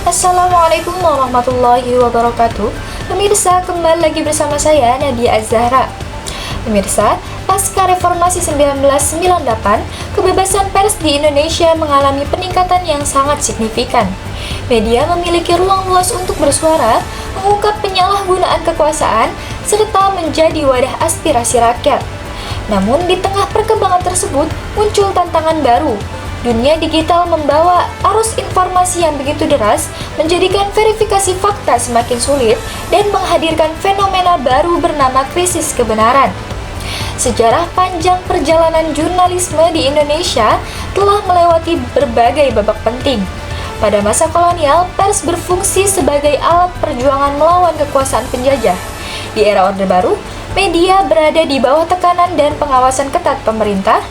Assalamualaikum warahmatullahi wabarakatuh. Pemirsa, kembali lagi bersama saya Nadia Az-Zahra. Pemirsa, pasca reformasi 1998, kebebasan pers di Indonesia mengalami peningkatan yang sangat signifikan. Media memiliki ruang luas untuk bersuara, mengungkap penyalahgunaan kekuasaan, serta menjadi wadah aspirasi rakyat. Namun, di tengah perkembangan tersebut, muncul tantangan baru. Dunia digital membawa arus informasi yang begitu deras, menjadikan verifikasi fakta semakin sulit, dan menghadirkan fenomena baru bernama krisis kebenaran. Sejarah panjang perjalanan jurnalisme di Indonesia telah melewati berbagai babak penting. Pada masa kolonial, pers berfungsi sebagai alat perjuangan melawan kekuasaan penjajah. Di era Orde Baru, media berada di bawah tekanan dan pengawasan ketat pemerintah.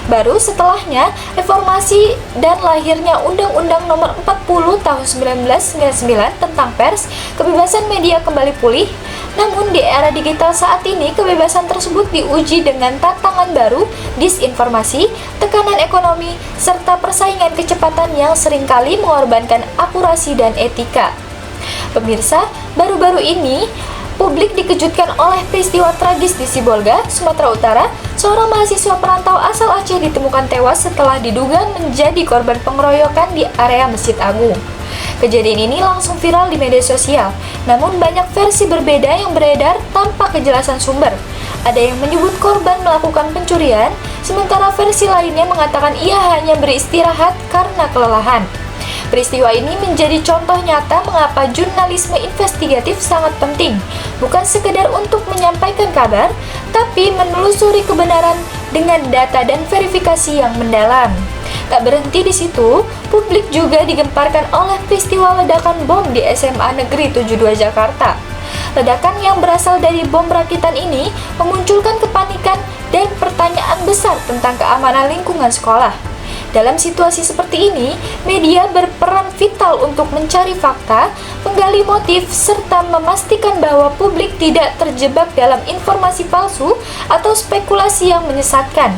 Baru setelahnya, reformasi dan lahirnya Undang-Undang Nomor 40 Tahun 1999 tentang pers, kebebasan media kembali pulih. Namun di era digital saat ini, kebebasan tersebut diuji dengan tantangan baru, disinformasi, tekanan ekonomi, serta persaingan kecepatan yang seringkali mengorbankan akurasi dan etika. Pemirsa, baru-baru ini, publik dikejutkan oleh peristiwa tragis di Sibolga, Sumatera Utara. Seorang mahasiswa perantau asal Aceh ditemukan tewas setelah diduga menjadi korban pengeroyokan di area Masjid Agung. Kejadian ini langsung viral di media sosial, namun banyak versi berbeda yang beredar tanpa kejelasan sumber. Ada yang menyebut korban melakukan pencurian, sementara versi lainnya mengatakan ia hanya beristirahat karena kelelahan. Peristiwa ini menjadi contoh nyata mengapa jurnalisme investigatif sangat penting, bukan sekedar untuk menyampaikan kabar, tapi menelusuri kebenaran dengan data dan verifikasi yang mendalam. Tak berhenti di situ, publik juga digemparkan oleh peristiwa ledakan bom di SMA Negeri 72 Jakarta. Ledakan yang berasal dari bom rakitan ini memunculkan kepanikan dan pertanyaan besar tentang keamanan lingkungan sekolah. Dalam situasi seperti ini, media berperan vital untuk mencari fakta, menggali motif, serta memastikan bahwa publik tidak terjebak dalam informasi palsu atau spekulasi yang menyesatkan.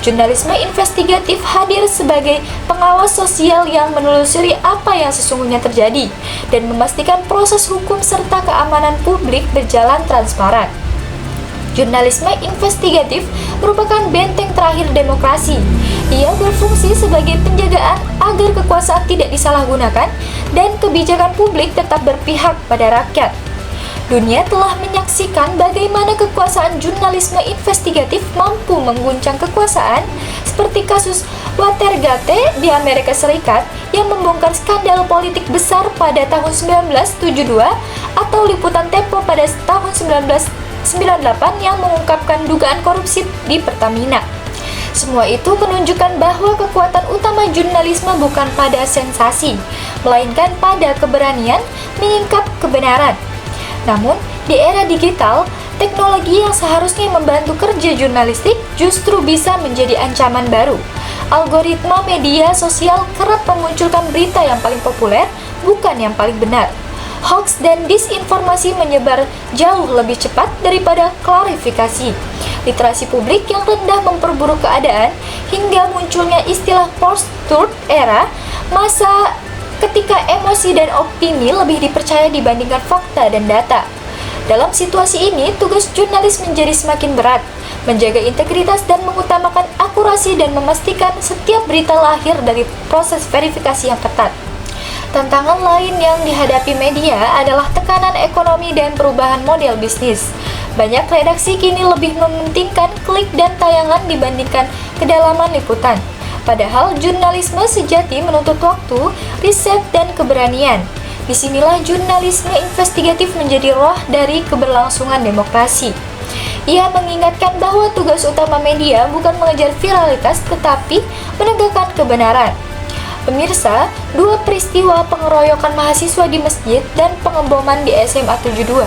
Jurnalisme investigatif hadir sebagai pengawas sosial yang menelusuri apa yang sesungguhnya terjadi dan memastikan proses hukum serta keamanan publik berjalan transparan. Jurnalisme investigatif merupakan benteng terakhir demokrasi. Ia berfungsi sebagai penjagaan agar kekuasaan tidak disalahgunakan dan kebijakan publik tetap berpihak pada rakyat. Dunia telah menyaksikan bagaimana kekuasaan jurnalisme investigatif mampu mengguncang kekuasaan, seperti kasus Watergate di Amerika Serikat yang membongkar skandal politik besar pada tahun 1972 atau liputan Tempo pada tahun 1998 yang mengungkapkan dugaan korupsi di Pertamina. Semua itu menunjukkan bahwa kekuatan utama jurnalisme bukan pada sensasi, melainkan pada keberanian menyingkap kebenaran. Namun, di era digital, teknologi yang seharusnya membantu kerja jurnalistik justru bisa menjadi ancaman baru. Algoritma media sosial kerap memunculkan berita yang paling populer, bukan yang paling benar. Hoax dan disinformasi menyebar jauh lebih cepat daripada klarifikasi. Literasi publik yang rendah memperburuk keadaan hingga munculnya istilah post-truth era, masa ketika emosi dan opini lebih dipercaya dibandingkan fakta dan data. Dalam situasi ini, tugas jurnalis menjadi semakin berat, menjaga integritas dan mengutamakan akurasi dan memastikan setiap berita lahir dari proses verifikasi yang ketat. Tantangan lain yang dihadapi media adalah tekanan ekonomi dan perubahan model bisnis. Banyak redaksi kini lebih mementingkan klik dan tayangan dibandingkan kedalaman liputan. Padahal jurnalisme sejati menuntut waktu, riset, dan keberanian. Disinilah jurnalisme investigatif menjadi roh dari keberlangsungan demokrasi. Ia mengingatkan bahwa tugas utama media bukan mengejar viralitas tetapi menegakkan kebenaran. Pemirsa, dua peristiwa pengeroyokan mahasiswa di masjid dan pengeboman di SMA 72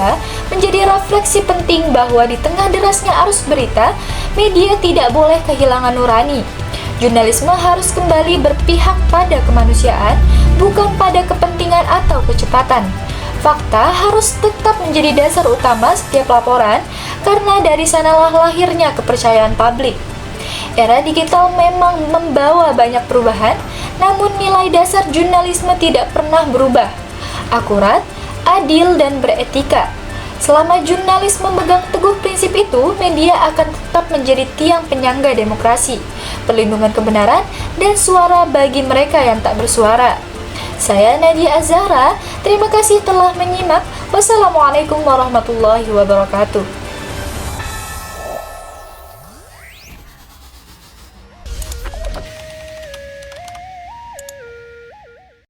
menjadi refleksi penting bahwa di tengah derasnya arus berita, media tidak boleh kehilangan nurani. Jurnalisme harus kembali berpihak pada kemanusiaan, bukan pada kepentingan atau kecepatan. Fakta harus tetap menjadi dasar utama setiap laporan, karena dari sanalah lahirnya kepercayaan publik. Era digital memang membawa banyak perubahan, namun nilai dasar jurnalisme tidak pernah berubah. akurat, adil, dan beretika. Selama jurnalis memegang teguh prinsip itu, media akan tetap menjadi tiang penyangga demokrasi, perlindungan kebenaran, dan suara bagi mereka yang tak bersuara. Saya Nadia Az-Zahra, terima kasih telah menyimak. Wassalamualaikum warahmatullahi wabarakatuh.